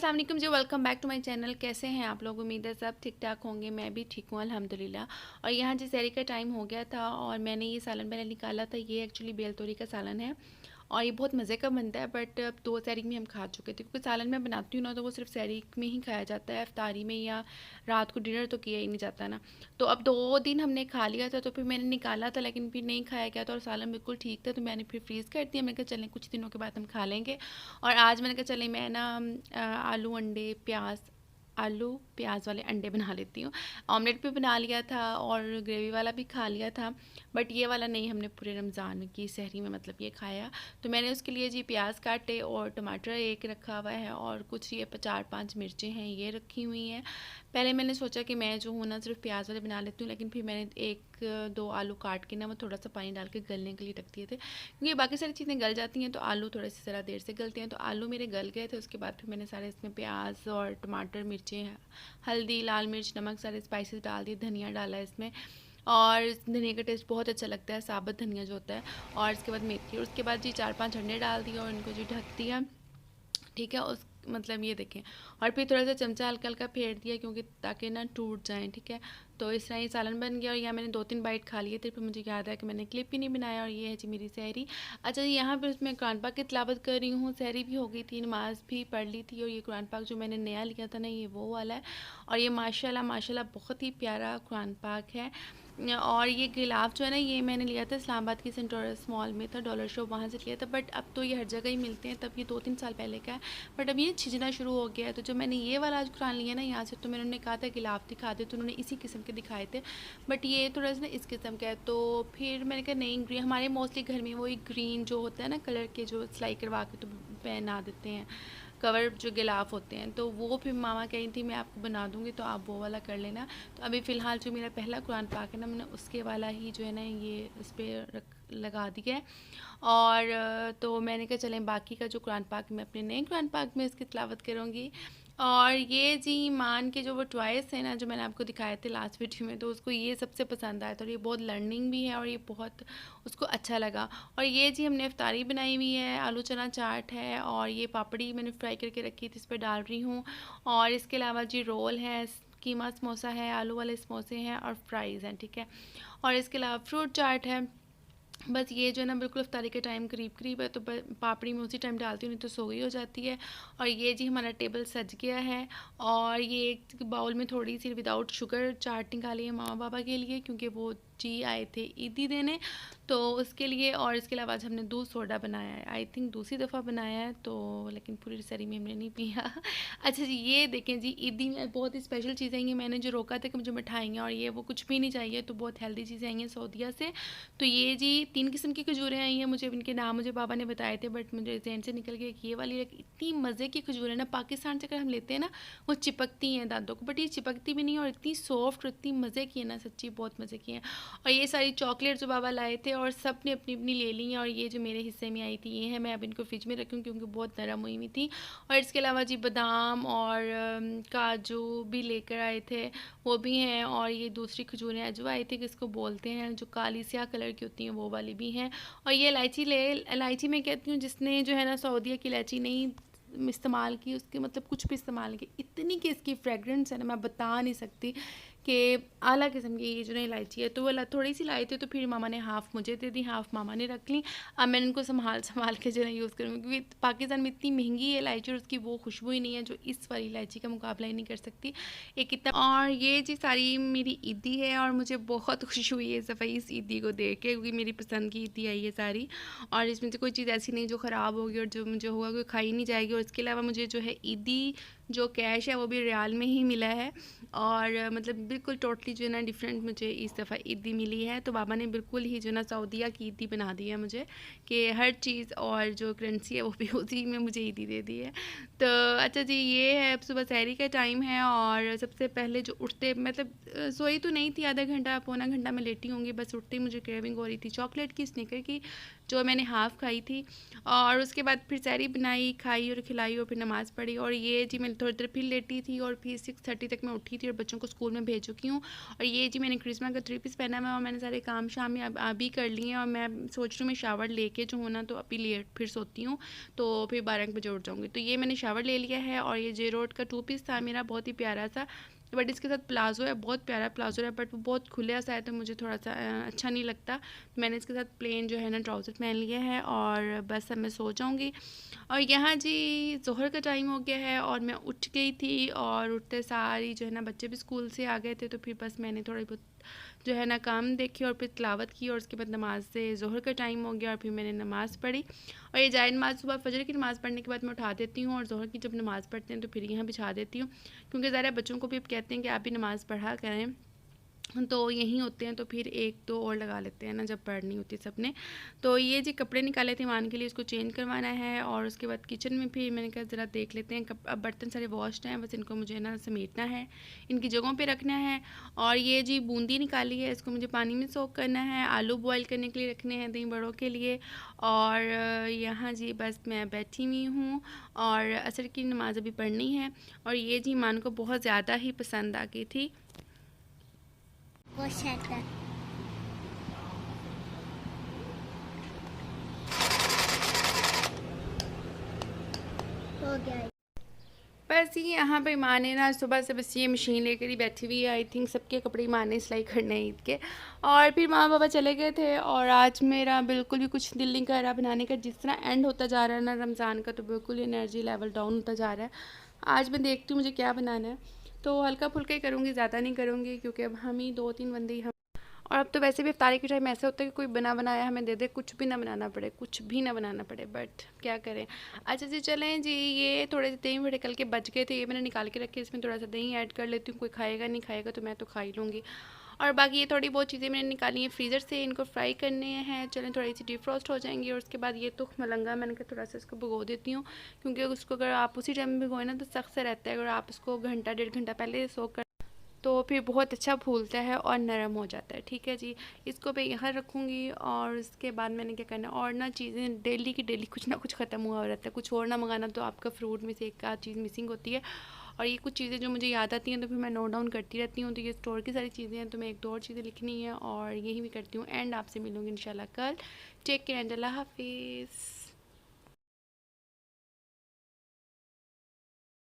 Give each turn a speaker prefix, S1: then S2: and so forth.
S1: अस्सलाम वालेकुम जी, welcome back to my channel. कैसे हैं आप लोग? उम्मीद है सब ठीक ठाक होंगे। मैं भी ठीक हूँ अल्हम्दुलिल्लाह। और यहाँ जी सहरी का टाइम हो गया था और मैंने ये सालन पहले निकाला था। ये एक्चुअली बेल तोरी का सालन है और ये बहुत मज़े का बनता है, बट अब 2 सहरी में हम खा चुके थे, क्योंकि सालन मैं बनाती हूँ ना तो वो सिर्फ सहरी में ही खाया जाता है, इफ्तारी में या रात को डिनर तो किया ही नहीं जाता ना। तो अब 2 दिन हमने खा लिया था, तो फिर मैंने निकाला था लेकिन फिर नहीं खाया गया था और सालन बिल्कुल ठीक था, तो मैंने फिर फ्रीज़ कर दिया। मैंने कहा चलें कुछ दिनों के बाद हम खा लेंगे। और आज मैंने कहा चलें मैं ना आलू अंडे प्याज आलू प्याज वाले अंडे बना लेती हूँ। ऑमलेट भी बना लिया था और ग्रेवी वाला भी खा लिया था, बट ये वाला नहीं, हमने पूरे रमज़ान की सहरी में मतलब ये खाया। तो मैंने उसके लिए जी प्याज काटे और टमाटर एक रखा हुआ है और कुछ ये 4-5 मिर्चें हैं ये रखी हुई हैं। पहले मैंने सोचा कि मैं जो हूँ ना सिर्फ प्याज वाले बना लेती हूँ, लेकिन फिर मैंने 1-2 आलू काट के ना वो थोड़ा सा पानी डाल के गलने के लिए रख दिए थे, क्योंकि बाकी सारी चीज़ें गल जाती हैं तो आलू थोड़े से ज़रा देर से गलते हैं। तो आलू मेरे गल गए थे। उसके बाद फिर मैंने सारे इसमें प्याज और टमाटर मिर्चें हल्दी लाल मिर्च नमक सारे स्पाइसेस डाल दिए, धनिया डाला इसमें और धनिया का टेस्ट बहुत अच्छा लगता है, साबुत धनिया जो होता है। और इसके बाद मेथी और उसके बाद जी 4-5 अंडे डाल दिए और इनको जी ढक दिया। ठीक है, उस मतलब ये देखें, और फिर थोड़ा सा चमचा हल्का हल्का फेर दिया क्योंकि ताकि ना टूट जाएं। ठीक है, तो इस तरह ये सालन बन गया और यहाँ मैंने 2-3 बाइट खा लिए थे, फिर मुझे याद आया कि मैंने क्लिप ही नहीं बनाया। और ये है जी मेरी सहरी। अच्छा जी, यहाँ पर उसमें कुरान पाक की तिलावत कर रही हूँ। सहरी भी हो गई थी, नमाज भी पढ़ ली थी और ये कुरान पाक जो मैंने नया लिया था ना ये वो वाला है। और ये माशाल्लाह माशाल्लाह बहुत ही प्यारा कुरान पाक है। और ये गिलाफ जो है ना ये मैंने लिया था इस्लामाबाद की सेंटोरस मॉल में था, डॉलर शॉप वहाँ से लिया था, बट अब तो ये हर जगह ही मिलते हैं। तब ये 2-3 साल पहले का है, बट अब ये छिजना शुरू हो गया है। तो जब मैंने ये वाला आज कुरान लिया ना यहाँ से, तो मैंने उन्हें कहा था गिलाफ दिखा दे, तो उन्होंने इसी किस्म के दिखाए थे, बट ये थोड़ा सा ना इस किस्म का है। तो फिर मैंने कहा नहीं, ग्रीन हमारे मोस्टली घर में वही ग्रीन जो होता है ना कलर के, जो सिलाई करवा के तो पहना देते हैं कवर जो गिलाफ होते हैं, तो वो फिर मामा कही थी मैं आपको बना दूँगी तो आप वो वाला कर लेना। तो अभी फ़िलहाल जो मेरा पहला कुरान पाक है ना, मैंने उसके वाला ही जो है ना ये उस पर रख लगा दिया है। और तो मैंने कहा चलें बाकी का जो कुरान पाक मैं अपने नए कुरान पाक में इसकी तिलावत करूँगी। और ये जी ईमान के जो वो टॉयस हैं ना जो मैंने आपको दिखाए थे लास्ट वीडियो में, तो उसको ये सबसे पसंद आया था और ये बहुत लर्निंग भी है और ये बहुत उसको अच्छा लगा। और ये जी हमने इफ्तारी बनाई हुई है, आलू चना चाट है और ये पापड़ी मैंने फ्राई करके रखी थी, इस पर डाल रही हूँ। और इसके अलावा जी रोल है, कीमा समोसा है, आलू वाले समोसे हैं और फ्राइज़ हैं। ठीक है, और इसके अलावा फ्रूट चाट है। बस ये जो है ना बिल्कुल इफ्तारी का टाइम करीब करीब है, तो पापड़ी में उसी टाइम डालती हूँ, नहीं तो सो गई हो जाती है। और ये जी हमारा टेबल सज गया है। और ये एक बाउल में थोड़ी सी विदाउट शुगर चाट निकाली है मामा बाबा के लिए, क्योंकि वो जी आए थे ईदी देने, तो उसके लिए। और इसके अलावा आज हमने दूध सोडा बनाया है, आई थिंक दूसरी दफ़ा बनाया है, तो लेकिन पूरी सरी में हमने नहीं पिया। अच्छा जी, ये देखें जी ईदी में बहुत ही स्पेशल चीज़ें आई हैं। मैंने जो रोका था कि मुझे मिठाइयाँ और ये वो कुछ भी नहीं चाहिए, तो बहुत हेल्दी चीज़ें आई हैं सऊदीया से। तो ये जी 3 किस्म की खजूरें आई हैं, मुझे इनके नाम मुझे पापा ने बताए थे, बट मुझे जहन से निकल गया कि ये वाली इतनी मज़े की खजूर है ना, पाकिस्तान से अगर हम लेते हैं ना वो चिपकती हैं दांतों को, बट ये चिपकती भी नहीं और इतनी सॉफ्ट और इतनी मज़े की है ना, सच्ची बहुत मज़े की हैं। और ये सारी चॉकलेट जो बाबा लाए थे और सब ने अपनी अपनी ले ली हैं, और ये जो मेरे हिस्से में आई थी ये है, मैं अब इनको फ्रिज में रखूँ क्योंकि बहुत नरम हुई हुई थी। और इसके अलावा जी बादाम और काजू भी लेकर आए थे, वो भी हैं। और ये दूसरी खजूरें अजवा आई थी, किसको बोलते हैं, जो काली स्याह कलर की होती हैं वो वाली भी हैं। और ये इलायची मैं कहती हूँ, जिसने जो है ना सऊदीया की इलायची नहीं इस्तेमाल की, उसके मतलब कुछ भी इस्तेमाल की, इतनी कि इसकी फ्रेगरेंस है ना मैं बता नहीं सकती कि आला किस्म की ये जो ना इलायची है। तो वो थोड़ी सी लाई थी, तो फिर मामा ने हाफ़ मुझे दे दी, हाफ़ मामा ने रख ली। अब मैं इनको संभाल के जो है यूज़ करूँगी, क्योंकि पाकिस्तान में इतनी महंगी है इलायची और उसकी वो खुशबू ही नहीं है जो इस वाली इलायची का मुकाबला ही नहीं कर सकती एक इतना। और ये जी सारी मेरी ईदी है और मुझे बहुत खुशी हुई है इस दफ़ा इस ईदी को देख के, क्योंकि मेरी पसंद की ईदी आई है सारी, और इसमें से कोई चीज़ ऐसी नहीं जो ख़राब होगी और जो मुझे होगा कोई खाई नहीं जाएगी। और इसके अलावा मुझे जो है ईदी जो कैश है वो भी रियाल में ही मिला है, और मतलब बिल्कुल टोटली जो है ना डिफरेंट मुझे इस दफ़ा ईदी मिली है। तो बाबा ने बिल्कुल ही जो ना सऊदीया की ईदी बना दी है मुझे, कि हर चीज़ और जो करेंसी है वो भी उसी में मुझे ईदी दे दी है। तो अच्छा जी, ये है अब सुबह सहरी का टाइम है और सबसे पहले जो उठते मतलब सोई तो नहीं थी, आधा घंटा पौना घंटा मैं लेटी होंगी, बस उठते ही मुझे क्रेविंग हो रही थी चॉकलेट की, स्निकर की, जो मैंने हाफ़ खाई थी। और उसके बाद फिर सहरी बनाई, खाई और खिलाई और फिर नमाज़ पढ़ी। और ये जी मैंने थोड़ी देर फिर लेटी थी और फिर 6:30 तक मैं उठी थी और बच्चों को स्कूल में भेज चुकी हूँ। और ये जी मैंने क्रिस्मस का 3 पीस पहना हुआ है और मैंने सारे काम शाम में अब अभी कर लिए हैं और मैं सोच रही हूँ मैं शावर लेके जो हूँ ना तो अभी लेट फिर सोती हूँ, तो फिर 12 बजे उठ जाऊँगी। तो ये मैंने शावर ले लिया है और ये जे रोड का 2 पीस था मेरा, बहुत ही प्यारा सा, बट इसके साथ प्लाजो है, बहुत प्यारा प्लाजो है, बट वो बहुत खुला सा है तो मुझे थोड़ा सा अच्छा नहीं लगता। तो मैंने इसके साथ प्लेन जो है ना ट्राउज़र पहन लिया है और बस अब मैं सो जाऊँगी। और यहाँ जी ज़ोहर का टाइम हो गया है और मैं उठ गई थी और उठते सारी जो है ना बच्चे भी स्कूल से आ गए थे, तो फिर बस मैंने थोड़ी बहुत जो है ना काम देखी और फिर तिलावत की और उसके बाद नमाज से ज़ोहर का टाइम हो गया और फिर मैंने नमाज़ पढ़ी। और ये जाए नमाज़ सुबह फजर की नमाज़ पढ़ने के बाद मैं उठा देती हूँ और ज़ोहर की जब नमाज़ पढ़ते हैं तो फिर यहाँ बिछा देती हूँ, क्योंकि ज़रा बच्चों को भी अब कहते हैं कि आप भी नमाज़ पढ़ा करें, तो यहीं होते हैं तो फिर एक दो और लगा लेते हैं ना जब पढ़नी होती है सबने। तो ये जी कपड़े निकाले थे ईमान के लिए, इसको चेंज करवाना है और उसके बाद किचन में फिर मैंने कहा ज़रा देख लेते हैं, अब बर्तन सारे वॉश्ड हैं, बस इनको मुझे ना समेटना है, इनकी जगहों पे रखना है। और ये जी बूंदी निकाली है, इसको मुझे पानी में सोक करना है, आलू बॉयल करने के लिए रखने हैं दही बड़ों के लिए। और यहाँ जी बस मैं बैठी हुई हूँ और असर की नमाज़ अभी पढ़नी है। और ये जी ईमान को बहुत ज़्यादा ही पसंद आ गई थी।
S2: हो गया।
S1: बस ये यहाँ पे ईमान है ना सुबह से बस ये मशीन लेकर ही बैठी हुई है, आई थिंक सबके कपड़े ईमान ने सिलाई करने हैं ईद के। और फिर माँ बाबा चले गए थे और आज मेरा बिल्कुल भी कुछ दिल नहीं कर रहा बनाने का, जिस तरह एंड होता जा रहा है ना रमज़ान का तो बिल्कुल एनर्जी लेवल डाउन होता जा रहा है। आज मैं देखती हूँ मुझे क्या बनाना है, तो हल्का फुल्का ही करूँगी, ज़्यादा नहीं करूँगी, क्योंकि अब हम ही 2-3 बंदे ही हम। और अब तो वैसे भी इफ्तारी के टाइम ऐसा होता है कि कोई बना बनाया हमें दे दे, कुछ भी ना बनाना पड़े, कुछ भी ना बनाना पड़े, बट क्या करें। अच्छा जी चलें जी, ये थोड़े से दही बड़े कल के बच गए थे, ये मैंने निकाल के रखे, इसमें थोड़ा सा दही ऐड कर लेती हूँ, कोई खाएगा नहीं खाएगा तो मैं तो खा ही लूँगी। और बाकी ये थोड़ी बहुत चीज़ें मैंने निकाली हैं फ्रीज़र से, इनको फ्राई करने हैं, चलें थोड़ी सी डीप फ्रोस्ट हो जाएंगी। और उसके बाद ये तो मलंगा मैंने कहा थोड़ा सा इसको भिगो देती हूँ, क्योंकि उसको अगर आप उसी टाइम में भिगोए ना तो सख्त सा रहता है, अगर आप उसको घंटा 1.5 घंटा पहले सोख कर तो फिर बहुत अच्छा फूलता है और नरम हो जाता है। ठीक है जी, इसको मैं यहाँ रखूँगी और उसके बाद मैंने क्या करना है, और ना चीज़ें डेली की डेली कुछ ना कुछ ख़त्म हुआ रहता है, कुछ और ना मंगाना तो आपका फ्रूट में से एक आध चीज़ मिसिंग होती है। और ये कुछ चीज़ें जो मुझे याद आती हैं तो फिर मैं नोट डाउन करती रहती हूँ, तो ये स्टोर की सारी चीज़ें हैं, तो मैं एक दो और चीज़ें लिखनी है और यही भी करती हूँ। एंड आपसे मिलूँगी इंशाल्लाह कल। टेक केयर एंड अल्लाह हाफिज़।